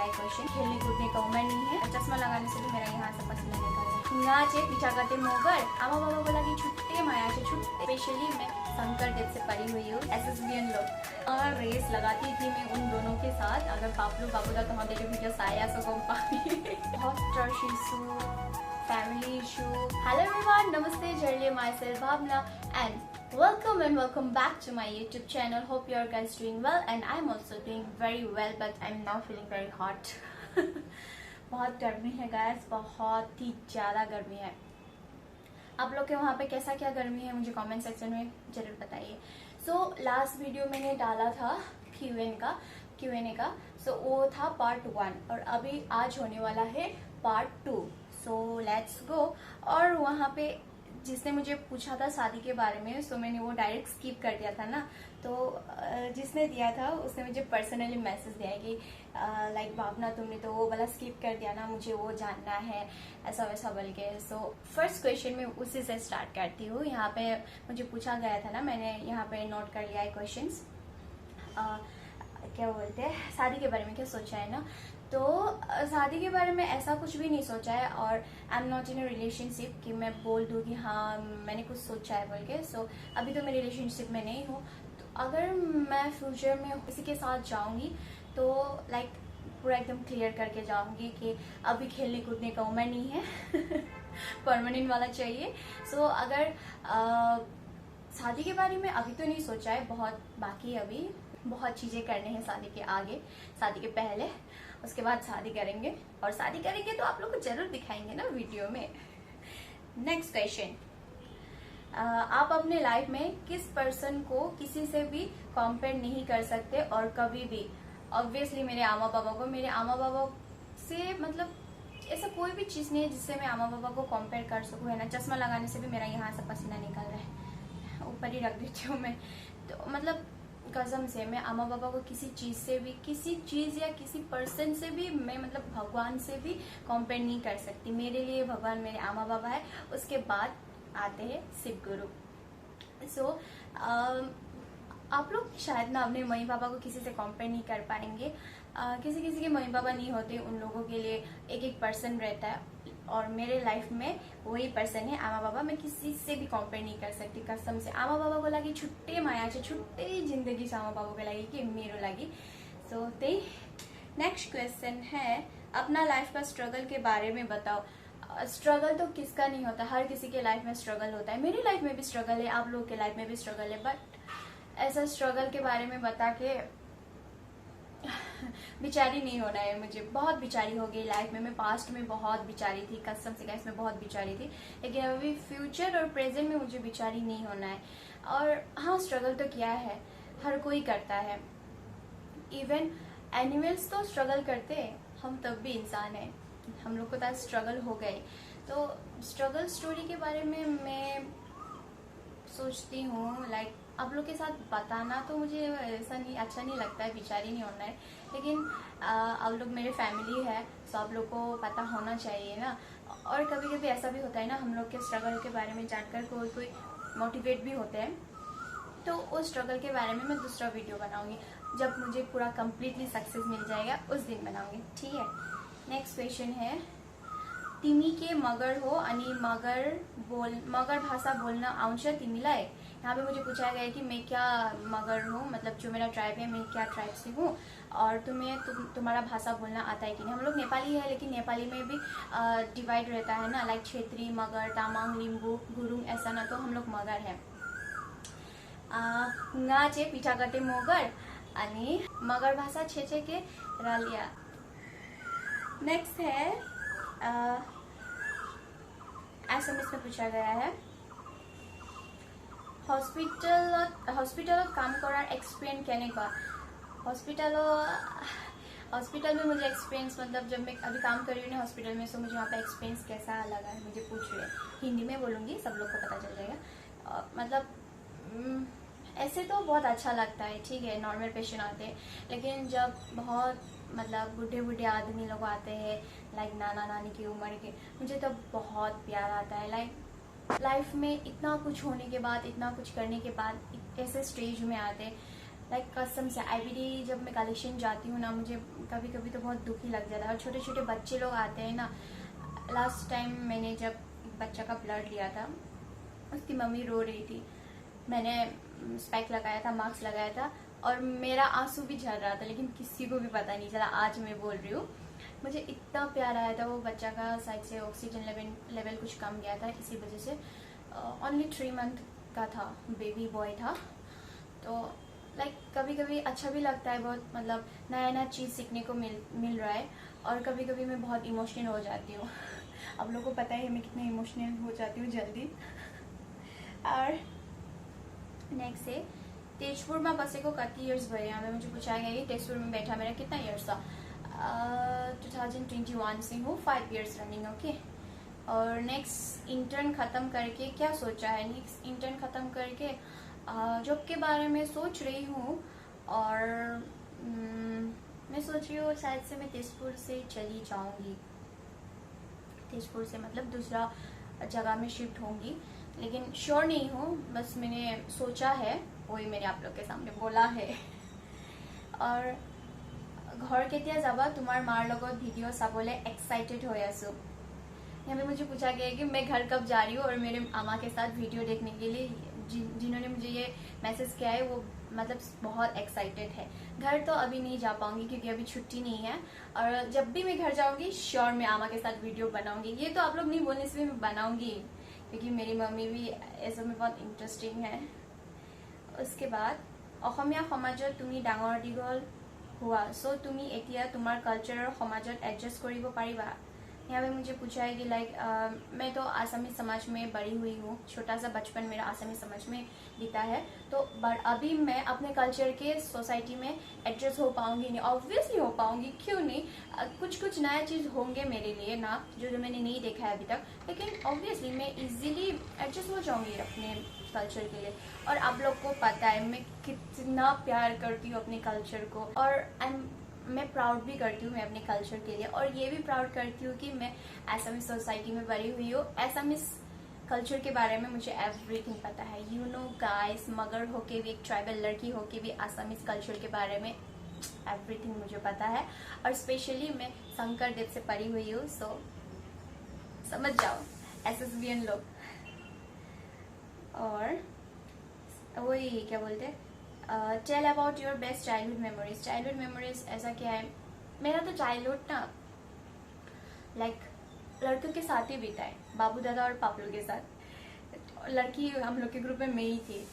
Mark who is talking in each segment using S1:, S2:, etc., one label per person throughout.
S1: लिया है क्वेश्चन। खेलने कूदने का उम्र नहीं है, चश्मा लगाने से भी मेरा यहाँ से पसीना निकल रहा है। नाचे पीछा करते मोगर आमा बाबा बोला कि छुट्टे माया से छुट्टे। स्पेशली मैं शंकर देव से पढ़ी हुई हूँ, एसएसबीएन लोग और रेस लगाती थी मैं उन दोनों के साथ। अगर पापलू बाबूदा तो हमारे वीडियो आया सो गम पानी बहुत trust issue, family issue. Hello everyone, नमस्ते, जर्ली myself Bhavana and welcome back to my YouTube channel. Hope you are guys doing well and I'm also doing very well, but I'm now feeling very hot. बहुत गर्मी है guys, बहुत ही ज़्यादा गर्मी है। आप लोग के वहाँ पे कैसा क्या गर्मी है मुझे कमेंट सेक्शन में जरूर बताइए। सो लास्ट वीडियो मैंने डाला था Q&A का, सो वो था पार्ट 1 और अभी आज होने वाला है पार्ट 2। So let's go. और वहाँ पे जिसने मुझे पूछा था शादी के बारे में, सो मैंने वो डायरेक्ट स्किप कर दिया था ना, तो जिसने दिया था उसने मुझे पर्सनली मैसेज दिया कि लाइक भावना तुमने तो वो वाला स्किप कर दिया ना, मुझे वो जानना है, ऐसा वैसा बोल के। सो फर्स्ट क्वेश्चन में उसी से स्टार्ट करती हूँ। यहाँ पे मुझे पूछा गया था ना, मैंने यहाँ पे नोट कर लिया है क्वेश्चंस। क्या बोलते हैं, शादी के बारे में क्या सोचा है ना, तो शादी के बारे में ऐसा कुछ भी नहीं सोचा है और I am not in a relationship कि मैं बोल दूँ कि हाँ मैंने कुछ सोचा है बोल के। सो अभी तो मैं रिलेशनशिप में नहीं हूँ, तो अगर मैं फ्यूचर में किसी के साथ जाऊँगी तो लाइक पूरा एकदम क्लियर करके जाऊँगी कि अभी खेलने कूदने का उम्र नहीं है परमानेंट वाला चाहिए। सो अगर शादी के बारे में अभी तो नहीं सोचा है, बहुत बाकी, अभी बहुत चीज़ें करने हैं शादी के आगे, शादी के पहले, उसके बाद शादी करेंगे और शादी करेंगे तो आप लोग को जरूर दिखाएंगे ना वीडियो में। नेक्स्ट क्वेश्चन, आप अपने लाइफ में किस पर्सन को किसी से भी कंपेयर नहीं कर सकते और कभी भी? ऑब्वियसली मेरे आमा बाबा को। मेरे आमा बाबा से मतलब ऐसा कोई भी चीज़ नहीं है जिससे मैं आमा बाबा को कंपेयर कर सकूँ, है ना। चश्मा लगाने से भी मेरा यहाँ से पसीना निकल रहा है, ऊपर ही रख देती हूँ मैं, तो मतलब कसम से मैं आमा बाबा को किसी चीज़ से भी, किसी चीज़ या किसी पर्सन से भी, मैं मतलब भगवान से भी कंपेयर नहीं कर सकती। मेरे लिए भगवान मेरे आमा बाबा है, उसके बाद आते हैं शिव गुरु। सो आप लोग शायद ना अपने मम्मी पापा को किसी से कंपेयर नहीं कर पाएंगे। किसी किसी के मम्मी पापा नहीं होते, उन लोगों के लिए एक एक पर्सन रहता है और मेरे लाइफ में वही पर्सन है आमा बाबा। मैं किसी से भी कंपेयर नहीं कर सकती कसम से। आमा बाबा को लगी छुट्टे माया से, छुट्टे जिंदगी से आमा बाबा को लगी कि मेरो लगी। सो ते नेक्स्ट क्वेश्चन है, अपना लाइफ का स्ट्रगल के बारे में बताओ। स्ट्रगल तो किसका नहीं होता, हर किसी के लाइफ में स्ट्रगल होता है। मेरी लाइफ में भी स्ट्रगल है, आप लोगों के लाइफ में भी स्ट्रगल है, बट ऐसा स्ट्रगल के बारे में बता के बिचारी नहीं होना है मुझे। बहुत बिचारी हो गई लाइफ में, मैं पास्ट में बहुत बिचारी थी कसम से गाइस, मैं बहुत बिचारी थी, लेकिन अभी फ्यूचर और प्रेजेंट में मुझे बिचारी नहीं होना है। और हाँ, स्ट्रगल तो किया है, हर कोई करता है, इवन एनिमल्स तो स्ट्रगल करते हैं, हम तब भी इंसान हैं, हम लोग को तो स्ट्रगल हो गए। तो स्ट्रगल स्टोरी के बारे में मैं सोचती हूँ लाइक आप लोग के साथ बताना, तो मुझे ऐसा नहीं, अच्छा नहीं लगता है, बिचारी नहीं होना है, लेकिन आप लोग मेरे फैमिली है, तो आप लोग को पता होना चाहिए ना। और कभी कभी ऐसा भी होता है ना, हम लोग के स्ट्रगल के बारे में जानकर कोई मोटिवेट भी होते हैं, तो उस स्ट्रगल के बारे में मैं दूसरा वीडियो बनाऊंगी, जब मुझे पूरा कम्प्लीटली सक्सेस मिल जाएगा उस दिन बनाऊंगी, ठीक है। नेक्स्ट क्वेश्चन है, तिमी के मगर हो अनि मगर भाषा बोलना आउँछ तिमीलाई? यहाँ पे मुझे पूछा गया है कि मैं क्या मगर हूँ, मतलब जो मेरा ट्राइब है, मैं क्या ट्राइब से हूँ, और तुम्हारा भाषा बोलना आता है कि नहीं। हम लोग नेपाली है, लेकिन नेपाली में भी डिवाइड रहता है ना, लाइक क्षेत्री, मगर, तामाङ, लिम्बू, गुरुङ, ऐसा ना, तो हम लोग मगर है। गाचे पिठा कटे मगर अनि मगर भाषा छेछे के रालिया। नेक्स्ट है एसएमएस में पूछा गया है, हॉस्पिटल काम करार एक्सपीरियंस केनेकुवा? हॉस्पिटल में मुझे एक्सपीरियंस, मतलब जब मैं अभी काम कर रही हूँ ना हॉस्पिटल में, सो मुझे वहाँ पे एक्सपीरियंस कैसा लगा है मुझे पूछ रहे हैं। हिंदी में बोलूँगी, सब लोग को पता चल जाएगा। मतलब ऐसे तो बहुत अच्छा लगता है, ठीक है, नॉर्मल पेशेंट आते हैं, लेकिन जब बहुत मतलब बूढ़े आदमी लोग आते हैं, लाइक नाना नानी की उम्र के, मुझे तो बहुत प्यार आता है। लाइक लाइफ में इतना कुछ होने के बाद, इतना कुछ करने के बाद ऐसे स्टेज में आते, लाइक कसम से आईबीडी जब मैं कलेक्शन जाती हूँ ना, मुझे कभी कभी तो बहुत दुखी लग जाता है। और छोटे छोटे बच्चे लोग आते हैं ना, लास्ट टाइम मैंने जब एक बच्चा का ब्लड लिया था, उसकी मम्मी रो रही थी, मैंने स्पेक लगाया था, मास्क लगाया था, और मेरा आंसू भी झड़ रहा था, लेकिन किसी को भी पता नहीं चला। आज मैं बोल रही हूँ, मुझे इतना प्यार आया था। वो बच्चा का साइड से ऑक्सीजन लेवल कुछ कम गया था, इसी वजह से ओनली 3 मंथ का था, बेबी बॉय था। तो लाइक कभी कभी अच्छा भी लगता है बहुत, मतलब नया नया चीज़ सीखने को मिल रहा है। और कभी कभी मैं बहुत इमोशनल हो जाती हूँ। आप लोगों को पता है मैं कितना इमोशनल हो जाती हूँ जल्दी। और नेक्स्ट है, तेजपुर में बसे को कति ईयर्स भरे हमें मुझे पूछा गया कि तेजपुर में बैठा मेरा कितना ईयर्स था। 2021 से हूँ, 5 ईयर्स रनिंग। ओके। और नेक्स्ट इंटर्न ख़त्म करके क्या सोचा है? नेक्स्ट इंटर्न ख़त्म करके जॉब के बारे में सोच रही हूँ। और मैं सोच रही हूँ शायद से मैं तेजपुर से चली जाऊँगी, तेजपुर से मतलब दूसरा जगह में शिफ्ट होंगी, लेकिन श्योर नहीं हूँ, बस मैंने सोचा है, वही मैंने आप लोग के सामने बोला है। और घर केতিয়া जाबा तुम्हार मार लगत भिडिओ चाबले एक्साइटेड हो आसो। यहाँ पे मुझे पूछा गया है कि मैं घर कब जा रही हूँ और मेरे मामा के साथ वीडियो देखने के लिए। जिन्होंने मुझे ये मैसेज किया है वो मतलब बहुत एक्साइटेड है। घर तो अभी नहीं जा पाऊंगी क्योंकि अभी छुट्टी नहीं है, और जब भी मैं घर जाऊंगी श्योर मैं मामा के साथ वीडियो बनाऊंगी। ये तो आप लोग नहीं बोलने से भी मैं बनाऊंगी, क्योंकि मेरी मम्मी भी ऐसे में बहुत इंटरेस्टिंग है। उसके बाद অসমীয়া সমাজত তুমি ডাঙৰ দীঘল हुआ, सो तुमी एतिया तुम्हार कल्चर और समाजत एडजस्ट करिब पारिबा। यहाँ पे मुझे पूछा है कि लाइक मैं तो आसामी समाज में बड़ी हुई हूँ, छोटा सा बचपन मेरा आसामी समाज में बीता है, तो अभी मैं अपने कल्चर के सोसाइटी में एडजस्ट हो पाऊंगी नहीं, ऑब्वियसली हो पाऊंगी, क्यों नहीं। कुछ नया चीज़ होंगे मेरे लिए ना, जो मैंने नहीं देखा है अभी तक, लेकिन ऑब्वियसली मैं इजीली एडजस्ट हो जाऊंगी अपने कल्चर के लिए। और आप लोग को पता है मैं कितना प्यार करती हूँ अपने कल्चर को, और मैं प्राउड भी करती हूँ मैं अपने कल्चर के लिए, और ये भी प्राउड करती हूँ कि मैं एसामिस सोसाइटी में बड़ी हुई हूँ। एसामिस कल्चर के बारे में मुझे एवरीथिंग पता है, यू नो गाइस। मगर होके भी, एक ट्राइबल लड़की होके भी आसामिस कल्चर के बारे में एवरीथिंग मुझे पता है। और स्पेशली मैं शंकरदेव से पढ़ी हुई हूँ, सो समझ जाओ एसएसबीएन लोग। और वही क्या बोलते हैं, tell about your best childhood memories. Childhood memories ऐसा क्या है, मेरा तो चाइल्डहुड ना लाइक लड़कों के साथ ही बीता है, बाबू दादा और पापलू के साथ। लड़की हम लोग के ग्रुप में मैं ही थी।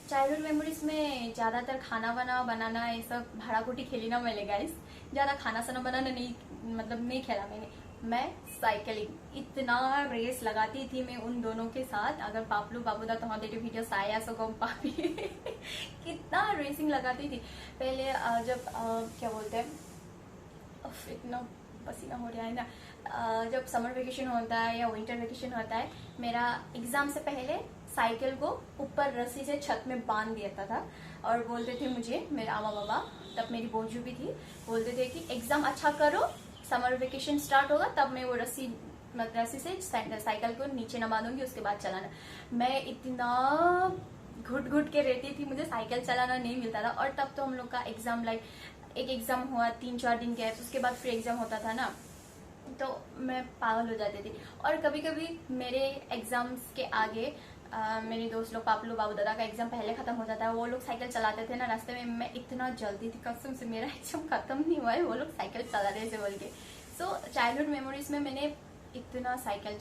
S1: चाइल्डहुड मेमोरीज में ज़्यादातर खाना बनाना ये सब भाड़ा कोटी खेली ना मैंने गाइस। ज़्यादा खाना साना बनाना नहीं खेला मैंने। मैं साइकिलिंग इतना रेस लगाती थी मैं उन दोनों के साथ। अगर पापलू बाबूदा तुम्हारे वीडियो आया सो गम पापी कितना रेसिंग लगाती थी पहले। जब क्या बोलते हैं, इतना पसीना हो रहा है ना, जब समर वेकेशन होता है या विंटर वेकेशन होता है, मेरा एग्जाम से पहले साइकिल को ऊपर रस्सी से छत में बांध देता था, और बोलते थे मुझे मेरे आमा बाबा, तब मेरी बोझू भी थी, बोलते थे कि एग्जाम अच्छा करो, समर वेकेशन स्टार्ट होगा तब मैं वो रस्सी से साइकिल को नीचे न बांधूंगी, उसके बाद चलाना। मैं इतना घुट के रहती थी, मुझे साइकिल चलाना नहीं मिलता था। और तब तो हम लोग का एग्जाम लाइक एक एग्जाम हुआ 3-4 दिन गैप, उसके बाद फिर एग्जाम होता था ना, तो मैं पागल हो जाती थी। और कभी कभी मेरे एग्जाम्स के आगे मेरे दोस्त लोग, पापलू बाबू दादा का एग्जाम पहले खत्म हो जाता है, वो लोग साइकिल चलाते थे ना रास्ते में, मैं इतना जल्दी थी कसम से, मेरा एग्जाम खत्म नहीं हुआ है वो लोग साइकिल चला रहे थे बोल के। सो चाइल्डहुड मेमोरीज में मैंने इतना साइकिल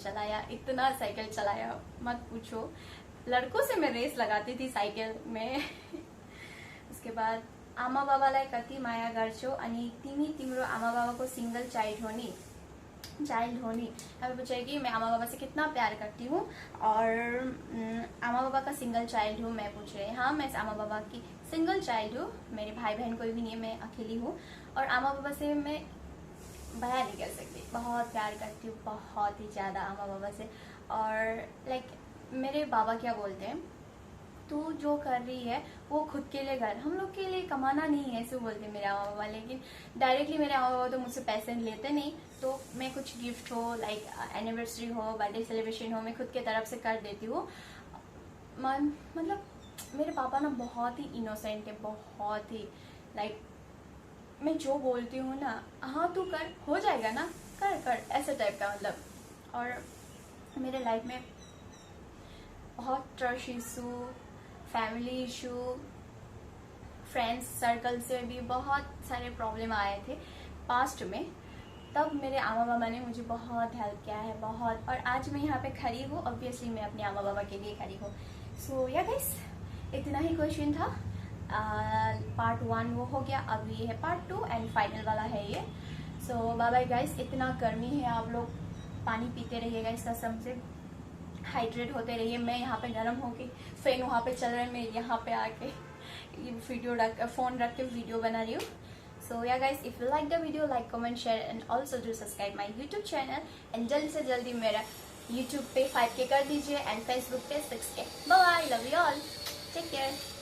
S1: चलाया मत पूछो। लड़कों से मैं रेस लगाती थी साइकिल में उसके बाद आमा बाबालाई कति माया गर्छौ अनि तिमी तिम्रो आमा बाबाको सिंगल चाइल्ड हो नि। हमें पूछा है कि मैं आमा बाबा से कितना प्यार करती हूँ, और आमा बाबा का सिंगल चाइल्ड हूँ मैं पूछ रहे हैं। हाँ, मैं आमा बाबा की सिंगल चाइल्ड हूँ, मेरे भाई बहन कोई भी नहीं है, मैं अकेली हूँ। और आमा बाबा से मैं बयान नहीं कर सकती, बहुत प्यार करती हूँ, बहुत ही ज़्यादा आमा बाबा से। और लाइक मेरे बाबा क्या बोलते हैं, तू जो कर रही है वो खुद के लिए कर, हम लोग के लिए कमाना नहीं है, ऐसे बोलते मेरे माँ बाबा। लेकिन डायरेक्टली मेरे माँ बाबा तो मुझसे पैसे लेते नहीं, तो मैं कुछ गिफ्ट हो, लाइक एनिवर्सरी हो, बर्थडे सेलिब्रेशन हो, मैं खुद के तरफ से कर देती हूँ। मतलब मेरे पापा ना बहुत ही इनोसेंट है, बहुत ही लाइक मैं जो बोलती हूँ ना, हाँ तू कर, हो जाएगा ना, कर कर, ऐसे टाइप का मतलब। और मेरे लाइफ में बहुत trust issue, family issue, friends circle से भी बहुत सारे प्रॉब्लम आए थे पास्ट में। तब मेरे आमा बाबा ने मुझे बहुत हेल्प किया है, बहुत। और आज मैं यहाँ पे खड़ी हूँ, ऑब्वियसली मैं अपने आमा बाबा के लिए खड़ी हूँ। सो या गाइस, इतना ही क्वेश्चन था। पार्ट 1 वो हो गया, अब ये है पार्ट 2 एंड फाइनल वाला है ये। सो बाय बाय गाइस। इतना गर्मी है, आप लोग पानी पीते रहिएगा, इस कसम से हाइड्रेट होते रहिए। मैं यहाँ पे गर्म होके, फैन वहाँ पे चल रहा है, मैं यहाँ पे आके फोन रख के वीडियो बना रही हूँ। सो या guys, if you like the video, like comment share and also do subscribe my YouTube channel. And जल्दी से जल्दी मेरा यूट्यूब पे 5K कर दीजिए एंड फेसबुक पे 6K। Bye, love you all, take care.